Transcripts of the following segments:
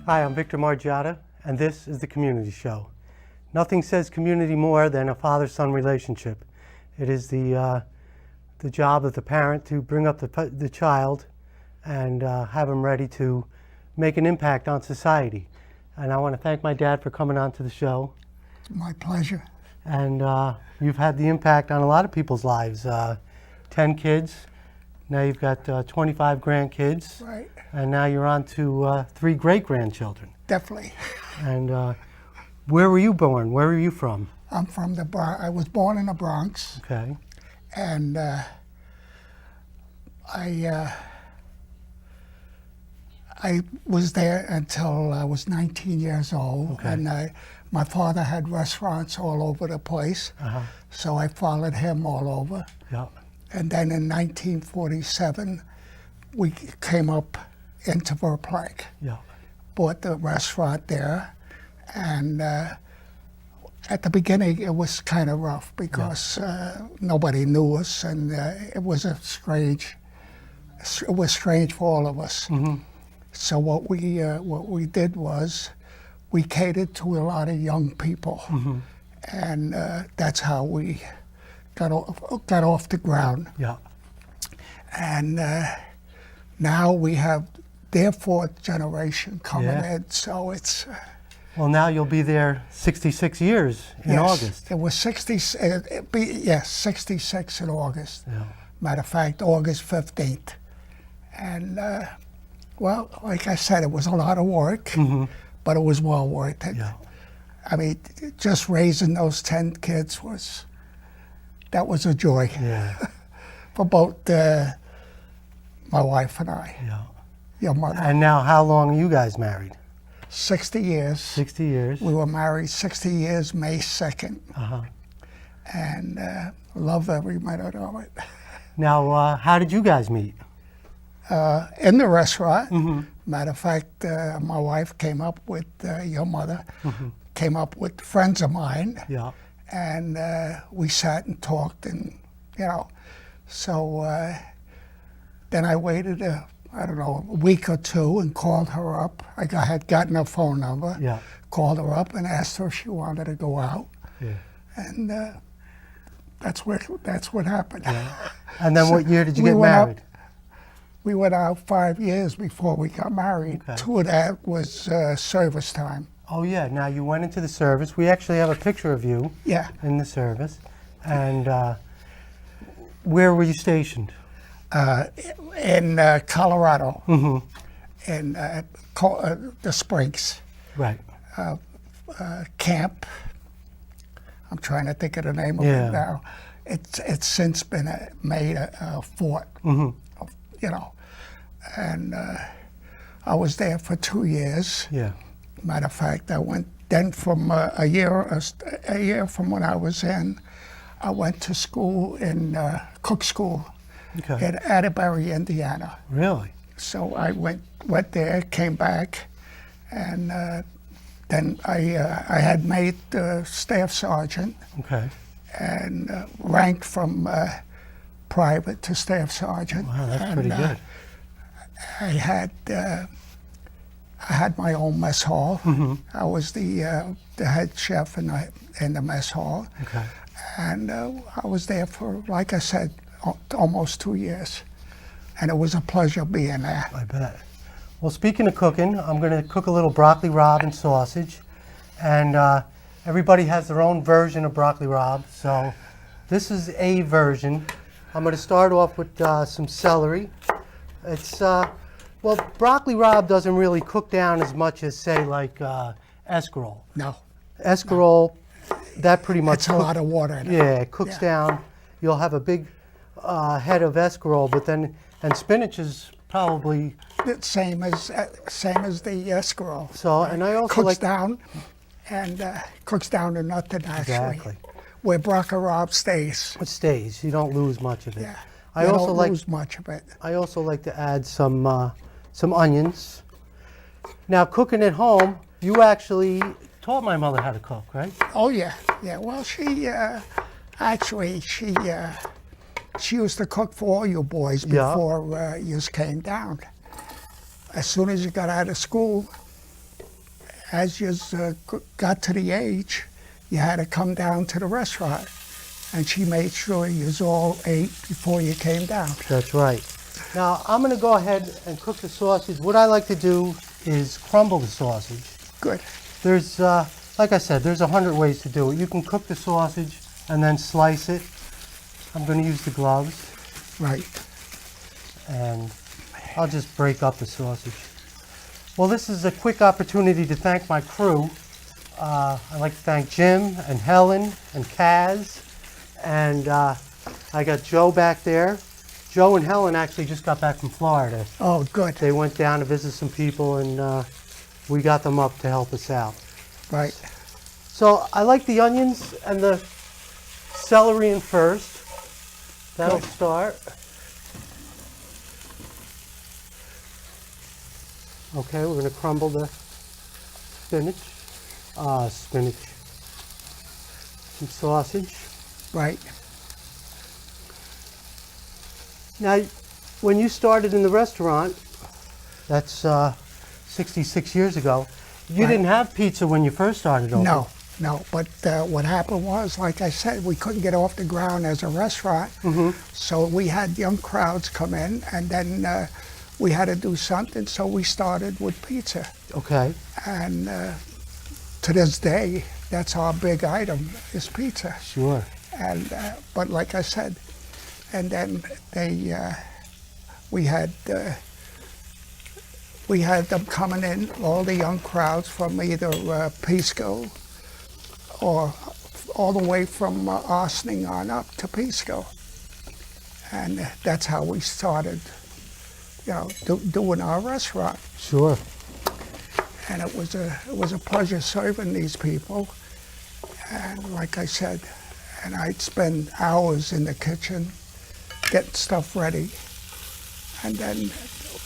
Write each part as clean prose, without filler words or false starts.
Hi, I'm Victor Margiotta, and this is The Community Show. Nothing says community more than a father-son relationship. It is the job of the parent to bring up the child and have him ready to make an impact on society. And I want to thank my dad for coming on to the show. It's my pleasure. And you've had the impact on a lot of people's lives. 10 kids, now you've got 25 grandkids. Right. And now you're on to 3 great-grandchildren. Definitely. And where were you born? Where are you from? I'm from the Bronx. I was born in the Bronx. Okay. And I was there until I was 19 years old. Okay. And my father had restaurants all over the place. Uh-huh. So I followed him all over. Yeah. And then in 1947, we came up into Verplank. Yeah. Bought the restaurant there, and at the beginning it was kind of rough because nobody knew us, and it was strange for all of us. Mm-hmm. So what we did was we catered to a lot of young people, Mm-hmm. and that's how we got off the ground. Yeah. And now we have their 4th generation coming in, so it's... Well, now you'll be there 66 years in yes, August. It was 66 in August. Yeah. Matter of fact, August 15th. And, well, like I said, it was a lot of work, but it was well worth it. Yeah. I mean, just raising those 10 kids was a joy. Yeah. For both my wife and I. Yeah. Your mother. And now, how long are you guys married? 60 years. 60 years. We were married 60 years, May 2nd. Uh-huh. And love every minute of it. Now, how did you guys meet? In the restaurant. Matter of fact, my wife came up with, your mother, came up with friends of mine. Yeah. And we sat and talked, and, so then I waited a week or two and called her up. I had gotten her phone number. Yeah. Called her up and asked her if she wanted to go out. Yeah. And that's what happened. Yeah. And then So what year did you we get went married? We went out 5 years before we got married. Okay. 2 of that was service time. Oh, yeah. Now, you went into the service. We actually have a picture of you Yeah. in the service. And where were you stationed? In Colorado, Mm-hmm. in the Springs Right. camp. I'm trying to think of the name of Yeah. it now. It's since been made a fort, Mm-hmm. And I was there for 2 years. Yeah. Matter of fact, I went then from a year from when I was in. I went to school in cook school Okay. in Atterbury, Indiana. Really? So I went there, came back, and then I had made staff sergeant Okay. and ranked from private to staff sergeant. Wow, that's and, pretty good. I had my own mess hall. Mm-hmm. I was the head chef in the mess hall, Okay. and I was there for, like I said, almost 2 years, and it was a pleasure being there. I bet. Well, speaking of cooking, I'm going to cook a little broccoli rabe and sausage. And everybody has their own version of broccoli rabe. So this is a version. I'm going to start off with some celery. It's, well, broccoli rabe doesn't really cook down as much as, say, like escarole. No, Escarole, that pretty much it's a lot of water in it. Yeah, it cooks down. You'll have a big head of escarole, but then, and spinach is probably It's same as the escarole. so. And I also Cooks like down, and cooks down to nothing actually. exactly. Where broccoli rabe stays. It stays. You don't lose much of it. Yeah, I you also don't like lose much of it. I also like to add some onions. Now, cooking at home, you actually taught my mother how to cook, right? Oh yeah, yeah. Well, she actually she used to cook for all you boys before you came down. As soon as you got out of school, as you got to the age, you had to come down to the restaurant. And she made sure you all ate before you came down. That's right. Now, I'm going to go ahead and cook the sausage. What I like to do is crumble the sausage. Good. There's, like I said, there's 100 ways to do it. You can cook the sausage and then slice it. I'm going to use the gloves. Right. And I'll just break up the sausage. Well, this is a quick opportunity to thank my crew. I'd like to thank Jim and Helen and Kaz. And I got Joe back there. Joe and Helen actually just got back from Florida. Oh, good. They went down to visit some people, and we got them up to help us out. Right. So I like the onions and the celery in first. That'll Good. start. Okay, we're going to crumble the spinach. Spinach. Some sausage. Right. Now, when you started in the restaurant, that's 66 years ago, you Right. didn't have pizza when you first started open. No, no. But what happened was, like I said, we couldn't get off the ground as a restaurant. So we had young crowds come in, and then we had to do something, so we started with pizza. Okay. And to this day, that's our big item, is pizza. Sure. And but like I said, and then we had them coming in, all the young crowds from either Pisco or all the way from Ossining on up to Pisco, and that's how we started, doing our restaurant. Sure. And it was a pleasure serving these people. And like I said, and I'd spend hours in the kitchen getting stuff ready. And then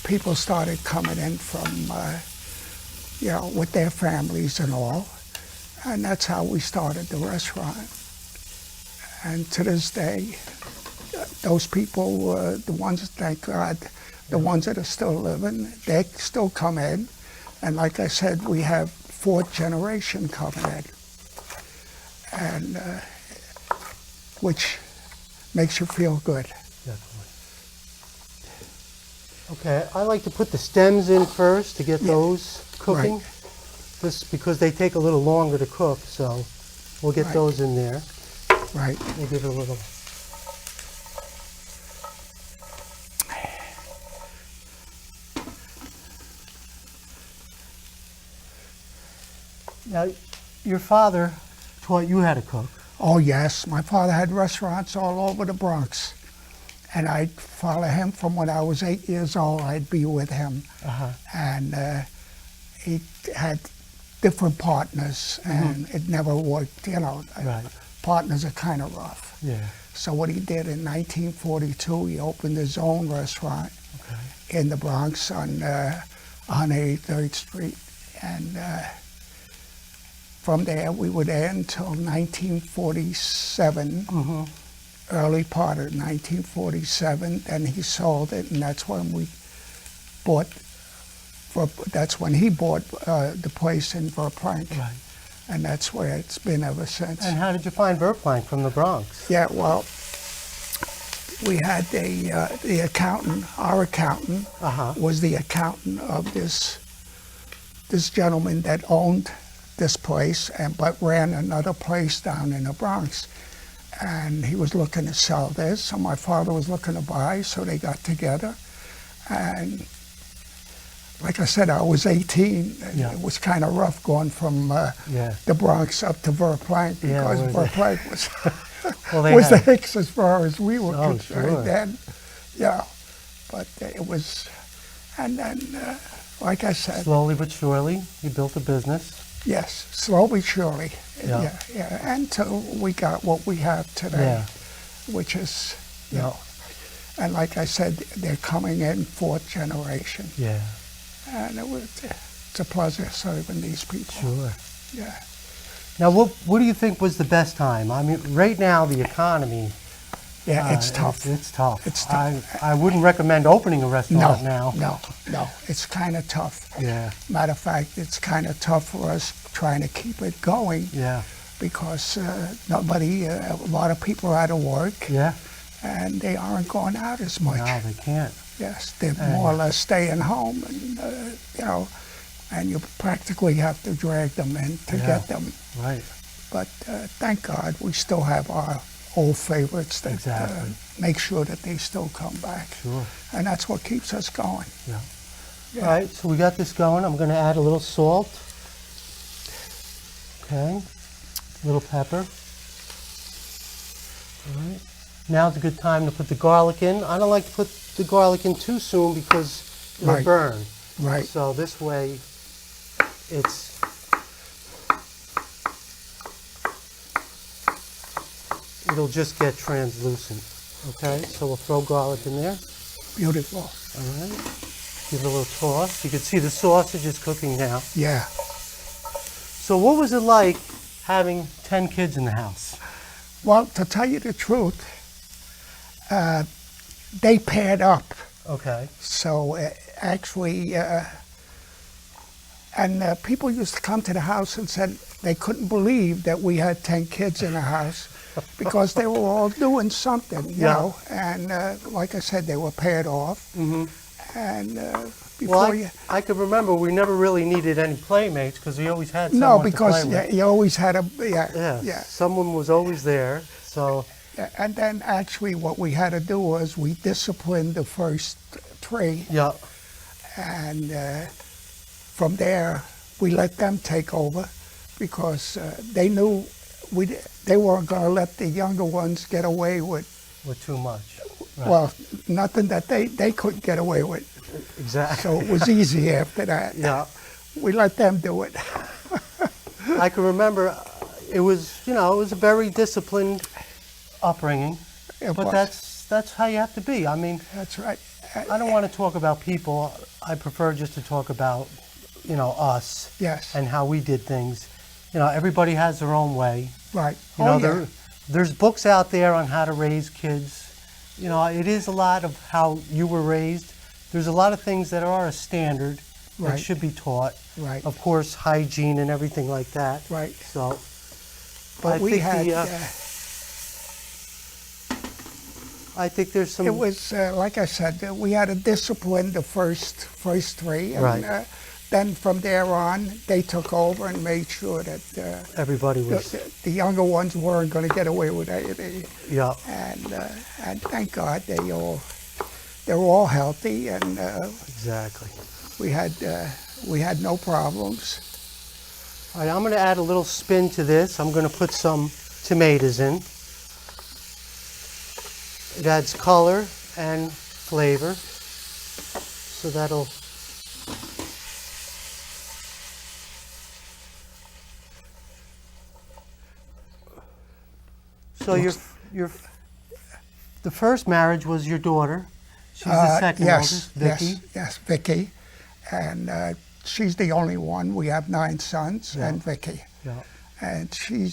people started coming in from, with their families and all. And that's how we started the restaurant. And to this day, those people, the ones, thank God, the ones that are still living, they still come in. And like I said, we have fourth generation coming in, and which makes you feel good. Definitely. Okay, I like to put the stems in first to get those cooking. Right. Just because they take a little longer to cook, so we'll get Right. those in there. Right. We'll give it a little. Now, your father taught you how to cook. Oh yes, my father had restaurants all over the Bronx, and I'd follow him from when I was 8 years old. I'd be with him, and he had different partners, and it never worked. Right. Partners are kind of rough. Yeah. So what he did in 1942, he opened his own restaurant in the Bronx on 183rd Street, and from there we were there until 1947, early part of 1947. Then he sold it, and that's when we bought. That's when he bought the place in Verplank. Right. And that's where it's been ever since. And how did you find Verplank from the Bronx? Yeah, well, we had the accountant. Our accountant was the accountant of this gentleman that owned this place, but ran another place down in the Bronx. And he was looking to sell this, so my father was looking to buy, so they got together. And like I said, I was 18, and it was kind of rough going from the Bronx up to Verplank, because Verplank was, was the Hicks as far as we were concerned then. Yeah, but it was, and then, like I said. Slowly but surely, you built a business. Yes, slowly, surely. Yeah, until we got what we have today, which is, and like I said, they're coming in fourth generation. Yeah. And it's a pleasure serving these people. Sure. Yeah. Now, what do you think was the best time? I mean, right now the economy Yeah, it's tough. It's tough. It's tough. I wouldn't recommend opening a No, restaurant now. no, it's kind of tough. Yeah. Matter of fact, it's kind of tough for us trying to keep it going Yeah. because a lot of people are out of work Yeah. and they aren't going out as much. No, they can't. Yes, they're more or less staying home, and and you practically have to drag them in to get them. Right. But thank God we still have our old favorites that Exactly. make sure that they still come back. Sure. And that's what keeps us going. Yeah. Yeah. All right, so we got this going. I'm going to add a little salt. Okay. A little pepper. All right. Now's a good time to put the garlic in. I don't like to put the garlic in too soon because it'll Right. burn. Right. So this way it'll just get translucent. Okay, so we'll throw garlic in there. Beautiful. All right. Give it a little toss. You can see the sausage is cooking now. Yeah. So what was it like having 10 kids in the house? Well, to tell you the truth, they paired up. Okay. So actually, and people used to come to the house and said they couldn't believe that we had 10 kids in the house because they were all doing something, you know. And like I said, they were paired off. Mm-hmm. And before I could remember we never really needed any playmates because we always had no, someone because to play with. you always had a Yeah. Someone was always there. So And then actually what we had to do was we disciplined the first 3. yeah. And from there, we let them take over because they knew they weren't going to let the younger ones get away with, Too much. Right. well, nothing that they couldn't get away with. Exactly. So it was easy after that. Yeah. We let them do it. I can remember it was a very disciplined upbringing. It But was. that's how you have to be. I mean, That's right. I don't want to talk about people. I prefer just to talk about, us Yes. and how we did things. Everybody has their own way. Right. There's books out there on how to raise kids. It is a lot of how you were raised. There's a lot of things that are a standard that Right. should be taught. Right. Of course, hygiene and everything like that. Right. So, But I we think had. I think there's some. It was like I said. We had to discipline the first 3, and Right. Then from there on, they took over and made sure that Everybody was. the younger ones weren't going to get away with anything. Yeah. And thank God they were all healthy, and Exactly. we had no problems. All right, I'm going to add a little spin to this. I'm going to put some tomatoes in. It adds color and flavor. So that'll. So the first marriage was your daughter. She's the second oldest, Vicky. Yes, Vicky, and she's the only one. We have 9 sons and Vicky, Yeah. and she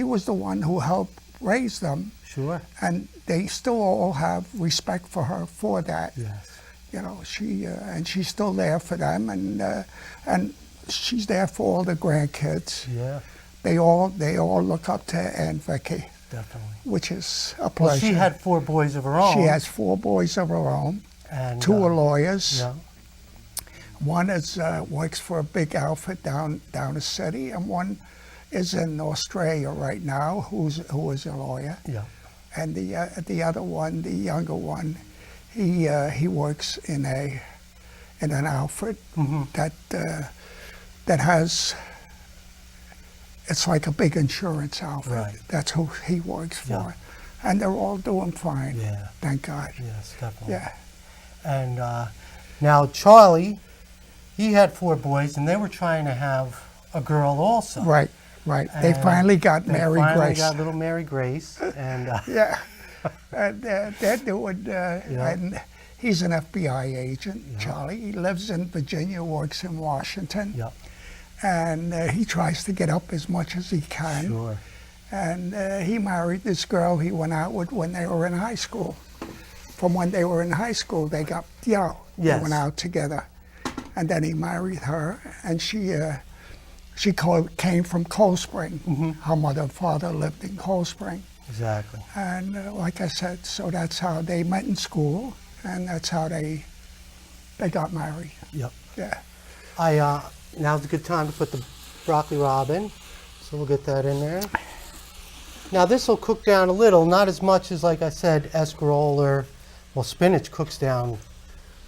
was the one who helped raise them, Sure. and they still all have respect for her for that. Yes. And she's still there for them, and she's there for all the grandkids. Yeah. They all look up to Aunt Vicky, Definitely. which is a Well, pleasure. she had 4 boys of her own. She has 4 boys of her own. and 2 are lawyers. Yeah. One is works for a big outfit down the city, and one is in Australia right now, who is a lawyer. Yeah. And the other one, the younger one, he works in an outfit that has. It's like a big insurance outfit. Right. That's who he works for. Yeah. And they're all doing fine. Yeah. Thank God. Yes, definitely. Yeah. And now Charlie, he had 4 boys, and they were trying to have a girl also. Right. They And finally got they Mary finally Grace. got little Mary Grace, and Yeah. And they're doing, and he's an FBI agent, Charlie. He lives in Virginia, works in Washington. yeah, And he tries to get up as much as he can. sure. And he married this girl he went out with when they were in high school. From when they were in high school, they got, they Yes. went out together. And then he married her, and she came from Cold Spring. Her mother and father lived in Cold Spring. Exactly. And like I said, so that's how they met in school, and that's how they got married. Yep. Yeah. Now's a good time to put the broccoli rabe in. So we'll get that in there. Now this will cook down a little, not as much as, like I said, escarole or, well, spinach cooks down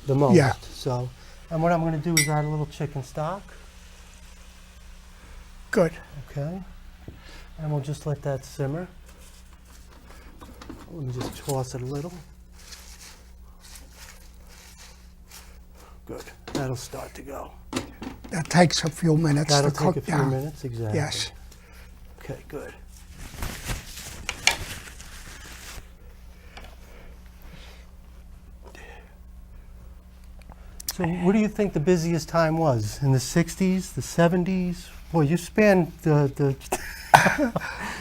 the most. Yeah. So, and what I'm going to do is add a little chicken stock. Good. Okay. And we'll just let that simmer. Let me just toss it a little. Good. That'll start to go. That takes a few minutes That'll to cook take a few down. minutes, exactly. Yes. Okay, good. So what do you think the busiest time was? In the 60s, the 70s? Boy, you spanned the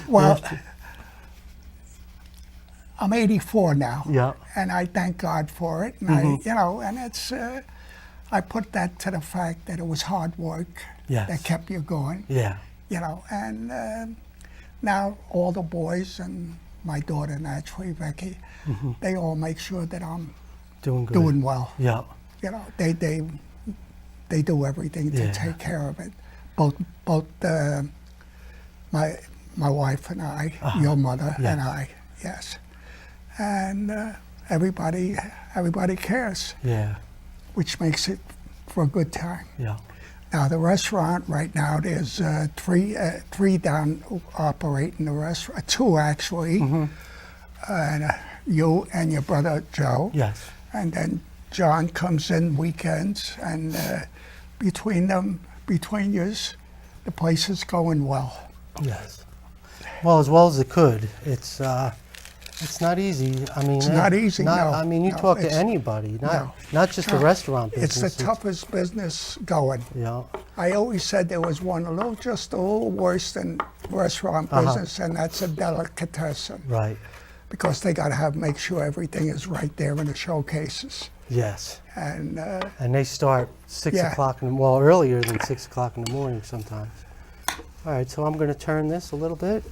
Well, I'm 84 now. Yeah. And I thank God for it. And and it's, I put that to the fact that it was hard work Yes. that kept you going. Yeah. And now all the boys and my daughter, naturally, Becky, they all make sure that I'm Doing good. doing well. Yeah. They do everything to Yeah. take care of it. Both my wife and I, your mother Yes. and I, yes. And everybody cares, Yeah. which makes it for a good time. Yeah. Now the restaurant right now, there's three down operating the restaurant, two actually, and you and your brother Joe. Yes. And then John comes in weekends, and between yous, the place is going well. Yes. Well as it could. It's not easy. I mean, It's not easy, no. I mean, you No, talk to it's- anybody, no. not just the restaurant It's business. the toughest business going. Yeah. I always said there was one just a little worse than restaurant business, and that's a delicatessen, Right. because they got to make sure everything is right there in the showcases. Yes. And And they start 6 Yeah. o'clock earlier than 6 o'clock in the morning sometimes. All right, so I'm going to turn this a little bit.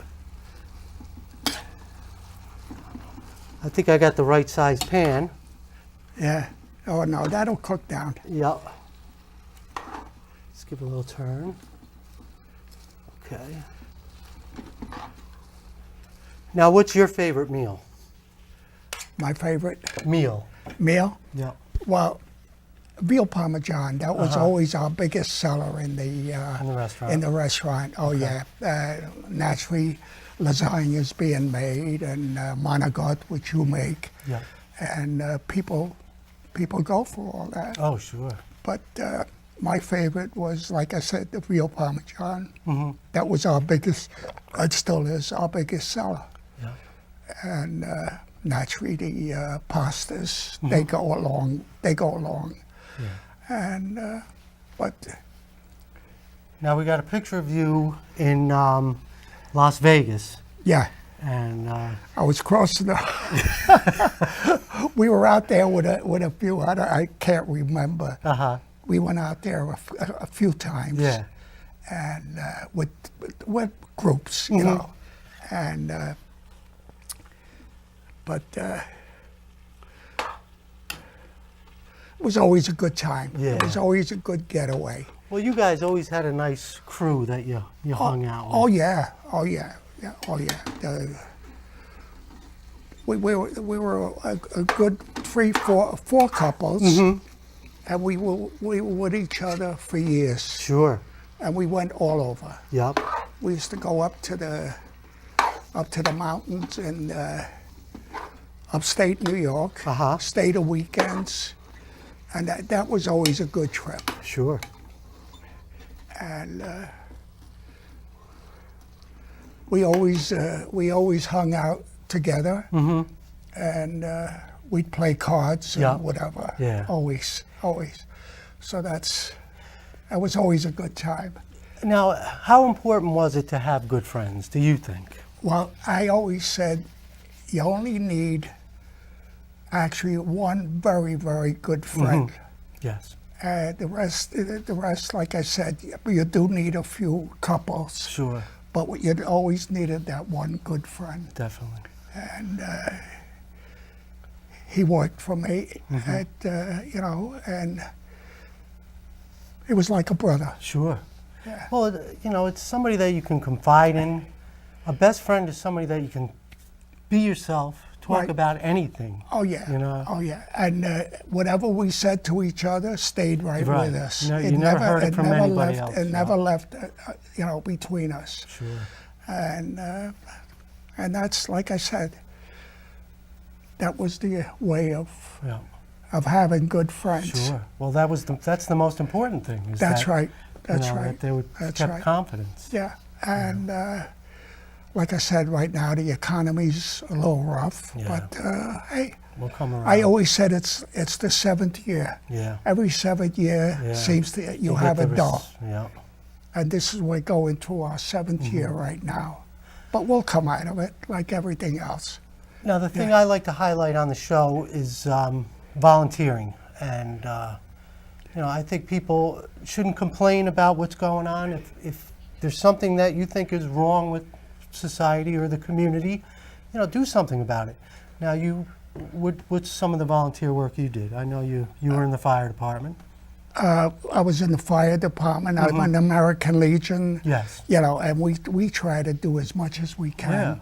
I think I got the right size pan. yeah, oh no, that'll cook down. Yep. Let's give it a little turn. Okay. Now, what's your favorite meal? My favorite Meal. meal? Yeah. Well, veal parmesan, that was always our biggest seller in the restaurant. In the restaurant, oh yeah. Naturally, lasagnas being made, and Margiotta, which you make, Yeah. and people go for all that. Oh, sure. But my favorite was, like I said, the veal parmesan. That was our biggest, it still is our biggest seller. Yeah. And naturally, the pastas, they go along. Yeah. And but Now we got a picture of you in Las Vegas, yeah, and I was crossing the. We were out there with a few other. I can't remember. We went out there a few times. Yeah. And with groups, you know, and but it was always a good time. Yeah. It was always a good getaway. Well, you guys always had a nice crew that you hung out with. Oh yeah, oh yeah, yeah, oh yeah. We were a good four couples, and we were with each other for years, Sure. and we went all over. Yep. We used to go up to the mountains in upstate New York, stay the weekends, and that was always a good trip. Sure. And we always hung out together, and we'd play cards and whatever. Yeah. Always. So that was always a good time. Now, how important was it to have good friends, do you think? Well, I always said you only need actually one very, very good friend. Yes. The rest, like I said, you do need a few couples, Sure. but you always needed that one good friend. Definitely. And he worked for me at, and he was like a brother. Sure. Yeah. Well, it's somebody that you can confide in. A best friend is somebody that you can be yourself, talk Right. about anything. Oh yeah. You know? Oh yeah. And whatever we said to each other stayed right Right. with us. No, you never heard it from anybody else, It yeah. never left, between us. Sure. And that's, like I said, that was the way of Yeah. having good friends. Sure. Well, that's the most important thing. Is That's that, right. That's That right. they would That's kept right. confidence. Yeah. And like I said, right now the economy's a little rough, Yeah. but hey, We'll come around. I always said it's the 7th year. Yeah. Every 7th year Yeah. seems to you get have a the dull, Yeah. and this is we're going through our 7th year right now, but we'll come out of it like everything else. Now, the thing I like to highlight on the show is volunteering. And, I think people shouldn't complain about what's going on. If there's something that you think is wrong with society or the community, do something about it. Now, what's some of the volunteer work you did? I know you were in the fire department. I was in the fire department. I'm in the American Legion. Yes. And we try to do as much as we can.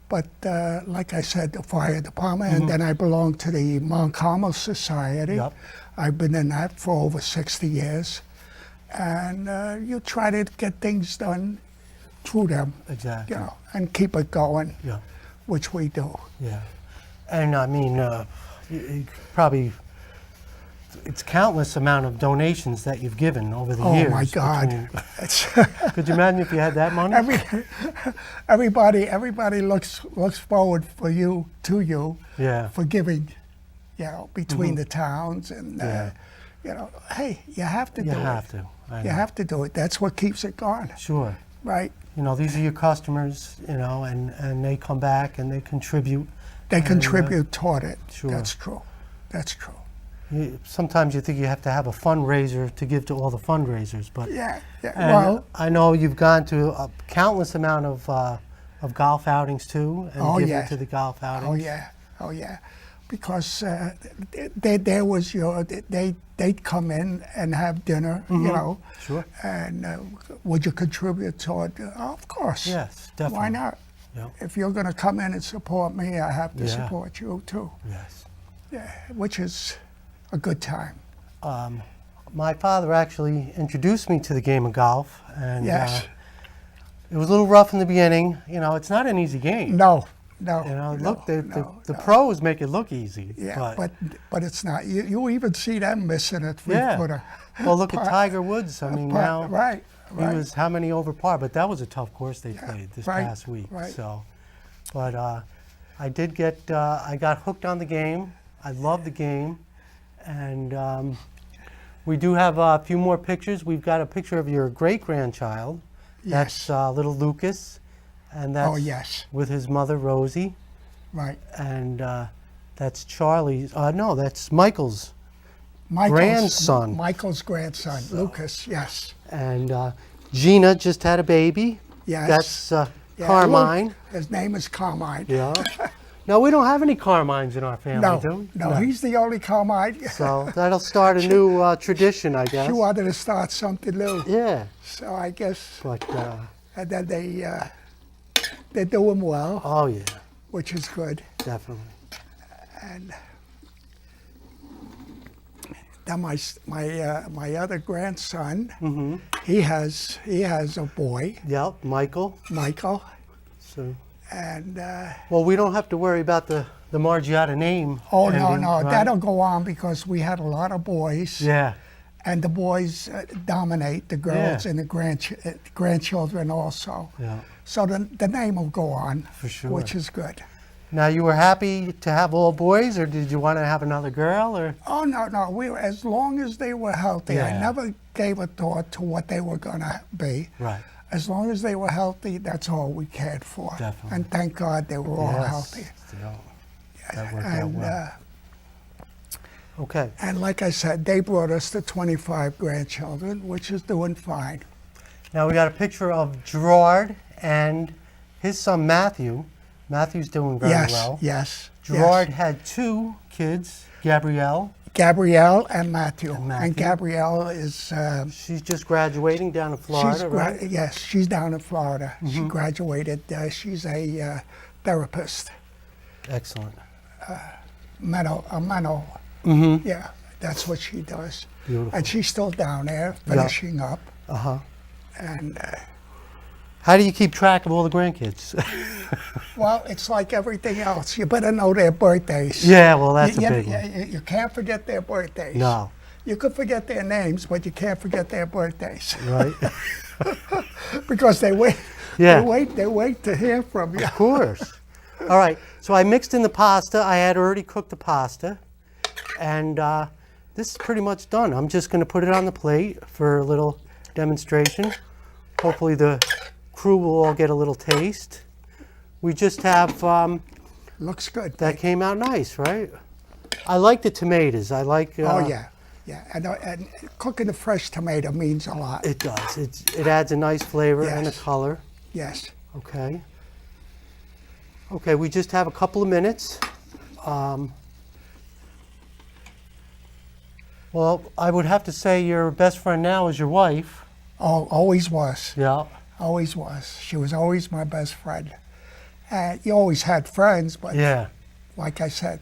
But like I said, the fire department, and then I belong to the Mount Carmel Society. Yep. I've been in that for over 60 years. And you try to get things done through them, Exactly. and keep it going, Yeah. which we do. Yeah. And I mean, you probably, it's countless amount of donations that you've given over the years. Oh my God! between- It's Could you imagine if you had that money? everybody looks forward to you Yeah. for giving, between the towns, and Yeah. hey, you have to You do have it. to. I You know. have to do it. That's what keeps it going, Sure. right? These are your customers, and they come back and they contribute. They And, contribute toward it. Sure. That's true. That's true. Sometimes you think you have to have a fundraiser to give to all the fundraisers, but Yeah. and Well, I know you've gone to a countless amount of golf outings too, and Oh, given yeah. to the golf outings. oh yeah, because there was they'd come in and have dinner, Sure. and would you contribute toward? Of course. Yes, definitely. Why not? Yep. If you're going to come in and support me, I have to Yeah. support you too. Yes. Yeah, which is a good time. My father actually introduced me to the game of golf, and Yes. it was a little rough in the beginning. It's not an easy game. No. Look, the no. pros make it look easy. Yeah, but it's not. You even see them missing a Yeah. 3-footer. Well, look at Tiger Woods. I mean, now Right. he was how many over par? But that was a tough course they played this right, past week. right. So, but I did get I got hooked on the game. I love the game, and we do have a few more pictures. We've got a picture of your great grandchild. Yes. That's little Lucas, and that's Oh, yes. with his mother Rosie, Right. and that's Charlie's. No, that's Michael's. Michael's Grandson. Michael's grandson, Lucas. Yes. And Gina just had a baby. Yes. That's Yeah, Carmine. Luke, his name is Carmine. Yeah. No, we don't have any Carmines in our family, No, do we? no, he's the only Carmine. So that'll start a new tradition, I guess. She wanted to start something new, Yeah. so I guess. But, And then they're doing well, oh, yeah, which is good. definitely. And then my other grandson, he has a boy, Yep, Michael. Michael, So, and well, we don't have to worry about the Margiotta name. oh no, ending, right? that'll go on because we had a lot of boys. Yeah. And the boys dominate the girls Yeah. and the grandchildren also. Yeah. So the name will go on, For sure. which is good. Now, you were happy to have all boys, or did you want to have another girl, or? Oh no, we were, as long as they were healthy. I Yeah. never gave a thought to what they were gonna be. Right. As long as they were healthy, that's all we cared for. Definitely. And thank God they were all healthy. Yeah, that worked out And, well. Okay. and like I said, they brought us to 25 grandchildren, which is doing fine. Now we got a picture of Gerard and his son Matthew. Matthew's doing very Yes, well. yes. Gerard yes. had 2 kids, Gabrielle. Gabrielle and Matthew. And Matthew. And Gabrielle is... She's just graduating down in Florida, right? Yes, she's down in Florida. She graduated. She's a therapist. Excellent. Mental. Mm-hmm. Yeah, that's what she does. Beautiful. And she's still down there finishing up. Uh-huh. And How do you keep track of all the grandkids? well, it's like everything else. You better know their birthdays. Yeah, well, that's a big one. You can't forget their birthdays. No. You could forget their names, but you can't forget their birthdays. Right? Because they wait. Yeah. They wait to hear from you. Of course. All right, so I mixed in the pasta. I had already cooked the pasta. And this is pretty much done. I'm just going to put it on the plate for a little demonstration. Hopefully the crew will all get a little taste. We just have, Looks good. that came out nice, right? I like the tomatoes. I like... Oh, yeah. Yeah, and cooking a fresh tomato means a lot. It does. It adds a nice flavor and a Yes. color. Yes. Okay. Okay, we just have a couple of minutes. Well, I would have to say your best friend now is your wife. Oh, always was. Yeah. Always was. She was always my best friend. You always had friends, but Yeah, like I said,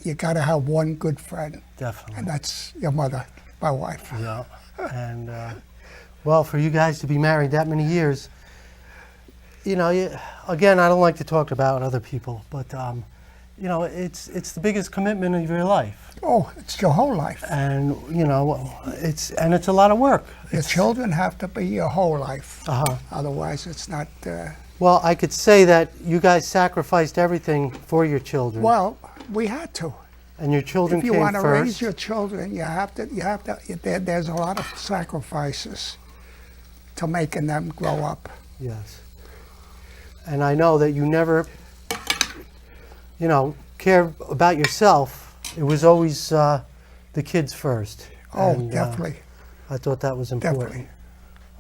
you got to have one good friend, and definitely. that's your mother, my wife. Yeah. And, well, for you guys to be married that many years, you know, again, I don't like to talk about other people, but, you know, it's the biggest commitment of your life. Oh, it's your whole life. And, you know, it's a lot of work. Your children have to be your whole life. Uh-huh. Otherwise, it's not. Well, I could say that you guys sacrificed everything for your children. Well, we had to. And your children If you came want to first. raise your children, you have to. There's a lot of sacrifices to making them grow up. Yes. And I know that you never, you know, cared about yourself. It was always the kids first. Oh, And, definitely. I thought that was important. Definitely.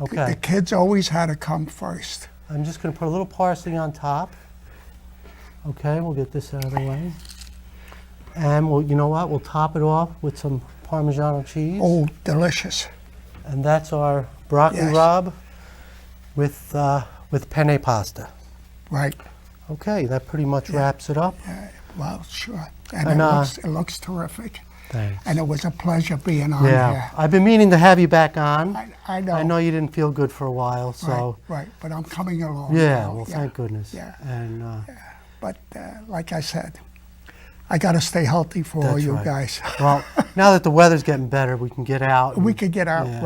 Okay. The kids always had to come first. I'm just going to put a little parsley on top. Okay, we'll get this out of the way. And we'll, you know what? We'll top it off with some Parmigiano cheese. Oh, delicious. And that's our broccoli Yes. rabe with penne pasta. Right. Okay, that pretty much wraps it up. Well, sure. And And, it looks terrific. Thanks. And it was a pleasure being on Yeah, here. I've been meaning to have you back on. I know. I know you didn't feel good for a while, so Right. But I'm coming along. yeah. now, Well, thank goodness. Yeah. And But like I said, I got to stay healthy for all That's you right. guys. well, now that the weather's getting better, we can get out. We and- could get out, yeah.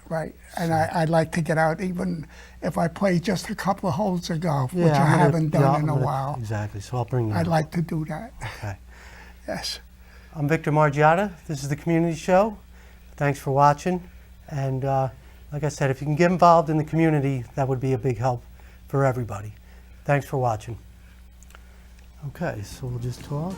right. And I'd like to get out even if I play just a couple of holes of golf, Yeah, which I I'm gonna- haven't done yeah, in I'm a gonna- while. Exactly. So I'll bring you. I'd out. like to do that. Okay. Yes. I'm Victor Margiotta. This is the Community Show. Thanks for watching. And like I said, if you can get involved in the community, that would be a big help for everybody. Thanks for watching. Okay, so we'll just talk.